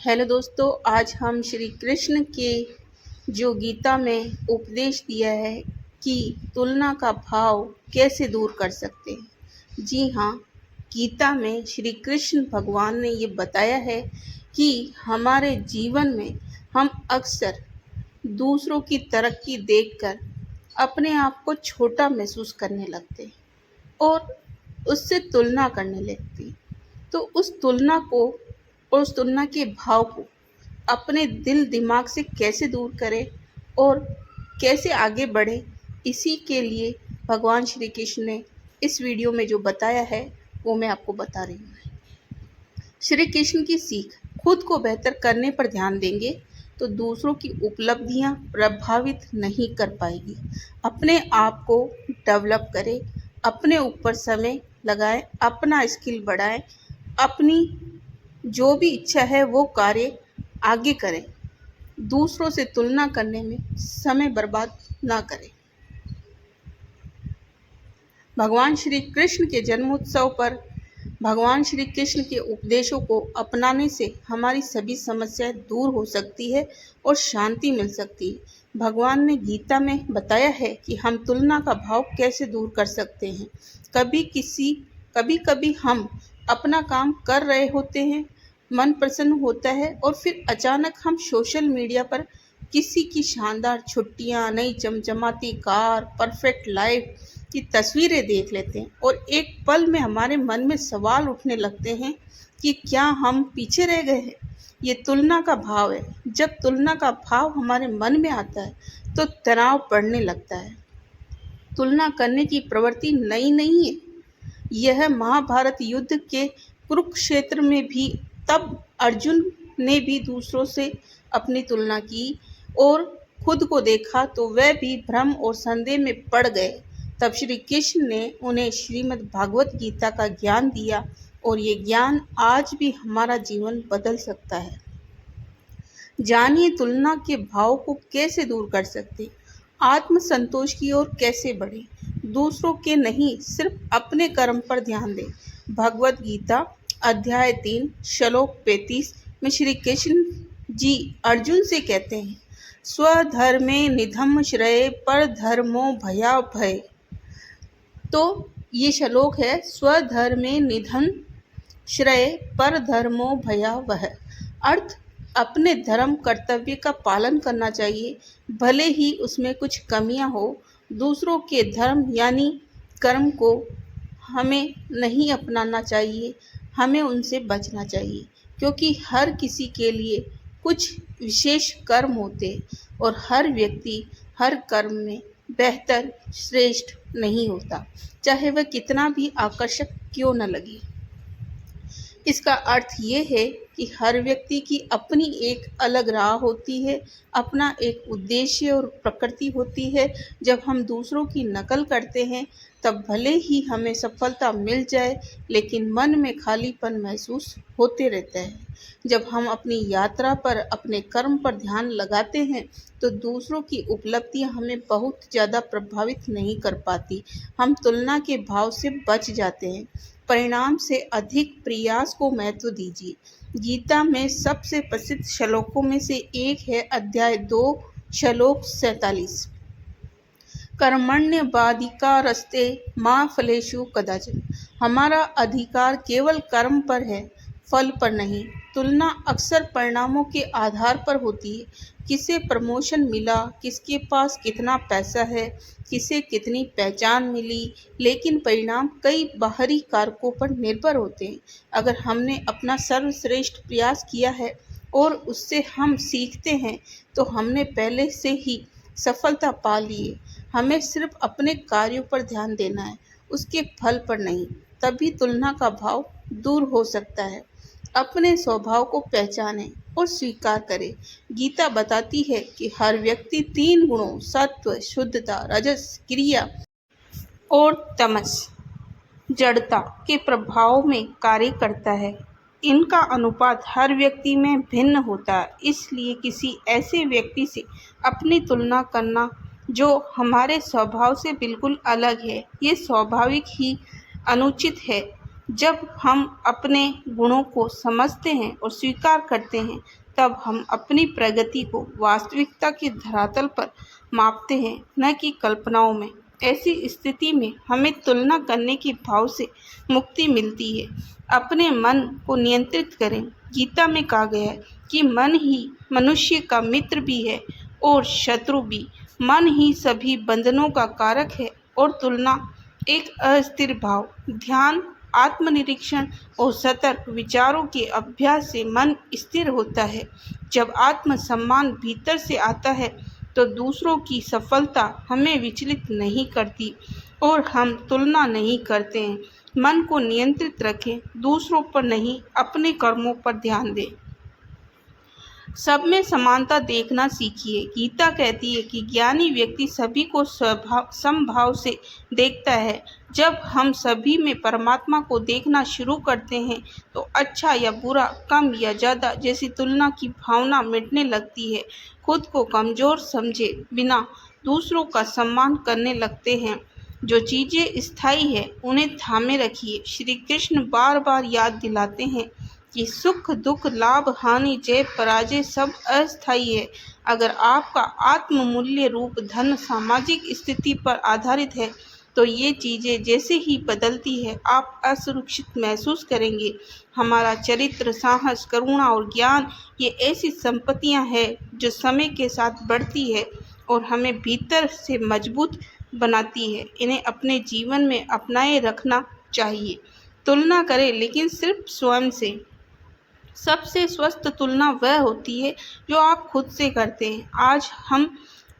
Hello दोस्तों, आज हम श्री कृष्ण के जो गीता में उपदेश दिया है कि तुलना का भाव कैसे दूर कर सकते हैं। जी हाँ, गीता में श्री कृष्ण भगवान ने ये बताया है कि हमारे जीवन में हम अक्सर दूसरों की तरक्की देखकर अपने आप को छोटा महसूस करने लगते हैं और उससे तुलना करने लगते हैं। तो उस तुलना को और उस तुलना के भाव को अपने दिल दिमाग से कैसे दूर करें और कैसे आगे बढ़े, इसी के लिए भगवान श्री कृष्ण ने इस वीडियो में जो बताया है वो मैं आपको बता रही हूँ। श्री कृष्ण की सीख, खुद को बेहतर करने पर ध्यान देंगे तो दूसरों की उपलब्धियां प्रभावित नहीं कर पाएगी। अपने आप को डेवलप करें, अपने ऊपर समय लगाएं, अपना स्किल बढ़ाएं, अपनी जो भी इच्छा है वो कार्य आगे करें। दूसरों से तुलना करने में समय बर्बाद ना करें। भगवान श्री कृष्ण के जन्मोत्सव पर भगवान श्री कृष्ण के उपदेशों को अपनाने से हमारी सभी समस्याएं दूर हो सकती है और शांति मिल सकती है। भगवान ने गीता में बताया है कि हम तुलना का भाव कैसे दूर कर सकते हैं। कभी कभी हम अपना काम कर रहे होते हैं, मन प्रसन्न होता है और फिर अचानक हम सोशल मीडिया पर किसी की शानदार छुट्टियां, नई चमचमाती कार, परफेक्ट लाइफ की तस्वीरें देख लेते हैं और एक पल में हमारे मन में सवाल उठने लगते हैं कि क्या हम पीछे रह गए हैं। ये तुलना का भाव है। जब तुलना का भाव हमारे मन में आता है तो तनाव बढ़ने लगता है। तुलना करने की प्रवृत्ति नई नहीं है। यह महाभारत युद्ध के कुरुक्षेत्र में भी तब अर्जुन ने भी दूसरों से अपनी तुलना की और खुद को देखा तो वह भी भ्रम और संदेह में पड़ गए। तब श्री कृष्ण ने उन्हें श्रीमद् भागवत गीता का ज्ञान दिया और ये ज्ञान आज भी हमारा जीवन बदल सकता है। जानिए तुलना के भाव को कैसे दूर कर सकते, आत्म संतोष की ओर कैसे बढ़े, दूसरों के नहीं सिर्फ अपने कर्म पर ध्यान दें। भगवत गीता अध्याय 3 श्लोक 35 में श्री कृष्ण जी अर्जुन से कहते हैं, स्वधर्मे निधम श्रेय पर धर्मो भया भय। तो ये श्लोक है, स्वधर्मे निधन श्रेय पर धर्मो भयावह। अर्थ, अपने धर्म कर्तव्य का पालन करना चाहिए, भले ही उसमें कुछ कमियां हो। दूसरों के धर्म यानी कर्म को हमें नहीं अपनाना चाहिए, हमें उनसे बचना चाहिए, क्योंकि हर किसी के लिए कुछ विशेष कर्म होते और हर व्यक्ति हर कर्म में बेहतर श्रेष्ठ नहीं होता, चाहे वह कितना भी आकर्षक क्यों न लगे। इसका अर्थ ये है कि हर व्यक्ति की अपनी एक अलग राह होती है, अपना एक उद्देश्य और प्रकृति होती है। जब हम दूसरों की नकल करते हैं तब भले ही हमें सफलता मिल जाए, लेकिन मन में खालीपन महसूस होते रहता है। जब हम अपनी यात्रा पर अपने कर्म पर ध्यान लगाते हैं तो दूसरों की उपलब्धियां हमें बहुत ज़्यादा प्रभावित नहीं कर पाती। हम तुलना के भाव से बच जाते हैं। परिणाम से अधिक प्रयास को महत्व दीजिए। गीता में सबसे प्रसिद्ध श्लोकों में से एक है अध्याय 2 श्लोक 47, कर्मण्येवाधिकारस्ते मा फलेषु कदाचन। हमारा अधिकार केवल कर्म पर है, फल पर नहीं। तुलना अक्सर परिणामों के आधार पर होती है। किसे प्रमोशन मिला, किसके पास कितना पैसा है, किसे कितनी पहचान मिली, लेकिन परिणाम कई बाहरी कारकों पर निर्भर होते हैं। अगर हमने अपना सर्वश्रेष्ठ प्रयास किया है और उससे हम सीखते हैं तो हमने पहले से ही सफलता पा ली है। हमें सिर्फ अपने कार्यों पर ध्यान देना है, उसके फल पर नहीं। तभी तुलना का भाव दूर हो सकता है। अपने स्वभाव को पहचानें और स्वीकार करें। गीता बताती है कि हर व्यक्ति 3 गुणों सत्व, शुद्धता, रजस, क्रिया और तमस, जड़ता के प्रभाव में कार्य करता है। इनका अनुपात हर व्यक्ति में भिन्न होता है। इसलिए किसी ऐसे व्यक्ति से अपनी तुलना करना जो हमारे स्वभाव से बिल्कुल अलग है, ये स्वाभाविक ही अनुचित है। जब हम अपने गुणों को समझते हैं और स्वीकार करते हैं, तब हम अपनी प्रगति को वास्तविकता के धरातल पर मापते हैं, न कि कल्पनाओं में। ऐसी स्थिति में हमें तुलना करने के भाव से मुक्ति मिलती है। अपने मन को नियंत्रित करें। गीता में कहा गया है कि मन ही मनुष्य का मित्र भी है और शत्रु भी। मन ही सभी बंधनों का कारक है और तुलना एक अस्थिर भाव। ध्यान, आत्मनिरीक्षण और सतर्क विचारों के अभ्यास से मन स्थिर होता है। जब आत्मसम्मान भीतर से आता है तो दूसरों की सफलता हमें विचलित नहीं करती और हम तुलना नहीं करते हैं। मन को नियंत्रित रखें, दूसरों पर नहीं, अपने कर्मों पर ध्यान दें। सब में समानता देखना सीखिए। गीता कहती है कि ज्ञानी व्यक्ति सभी को समभाव से देखता है। जब हम सभी में परमात्मा को देखना शुरू करते हैं तो अच्छा या बुरा, कम या ज़्यादा जैसी तुलना की भावना मिटने लगती है। खुद को कमज़ोर समझे बिना दूसरों का सम्मान करने लगते हैं। जो चीज़ें स्थायी है उन्हें थामे रखिए। श्री कृष्ण बार बार याद दिलाते हैं कि सुख दुख, लाभ हानि, जय पराजय सब अस्थायी है। अगर आपका आत्म मूल्य रूप धन सामाजिक स्थिति पर आधारित है तो ये चीज़ें जैसे ही बदलती है आप असुरक्षित महसूस करेंगे। हमारा चरित्र, साहस, करुणा और ज्ञान ये ऐसी संपत्तियां हैं जो समय के साथ बढ़ती है और हमें भीतर से मजबूत बनाती है। इन्हें अपने जीवन में अपनाए रखना चाहिए। तुलना करें लेकिन सिर्फ स्वयं से। सबसे स्वस्थ तुलना वह होती है जो आप खुद से करते हैं। आज हम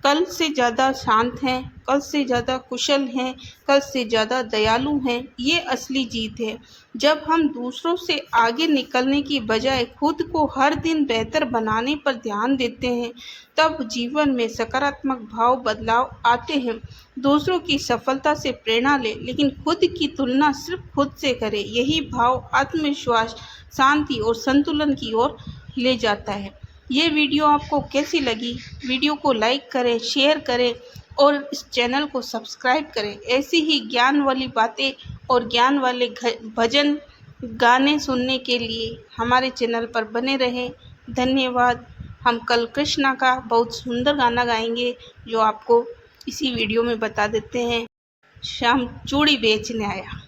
कल से ज़्यादा शांत हैं, कल से ज़्यादा कुशल हैं, कल से ज़्यादा दयालु हैं। ये असली जीत है। जब हम दूसरों से आगे निकलने की बजाय खुद को हर दिन बेहतर बनाने पर ध्यान देते हैं, तब जीवन में सकारात्मक भाव बदलाव आते हैं। दूसरों की सफलता से प्रेरणा लें, लेकिन खुद की तुलना सिर्फ खुद से करें। यही भाव आत्मविश्वास, शांति और संतुलन की ओर ले जाता है। ये वीडियो आपको कैसी लगी? वीडियो को लाइक करें, शेयर करें और इस चैनल को सब्सक्राइब करें। ऐसी ही ज्ञान वाली बातें और ज्ञान वाले भजन गाने सुनने के लिए हमारे चैनल पर बने रहें। धन्यवाद। हम कल कृष्णा का बहुत सुंदर गाना गाएंगे जो आपको इसी वीडियो में बता देते हैं। शाम चूड़ी बेचने आया।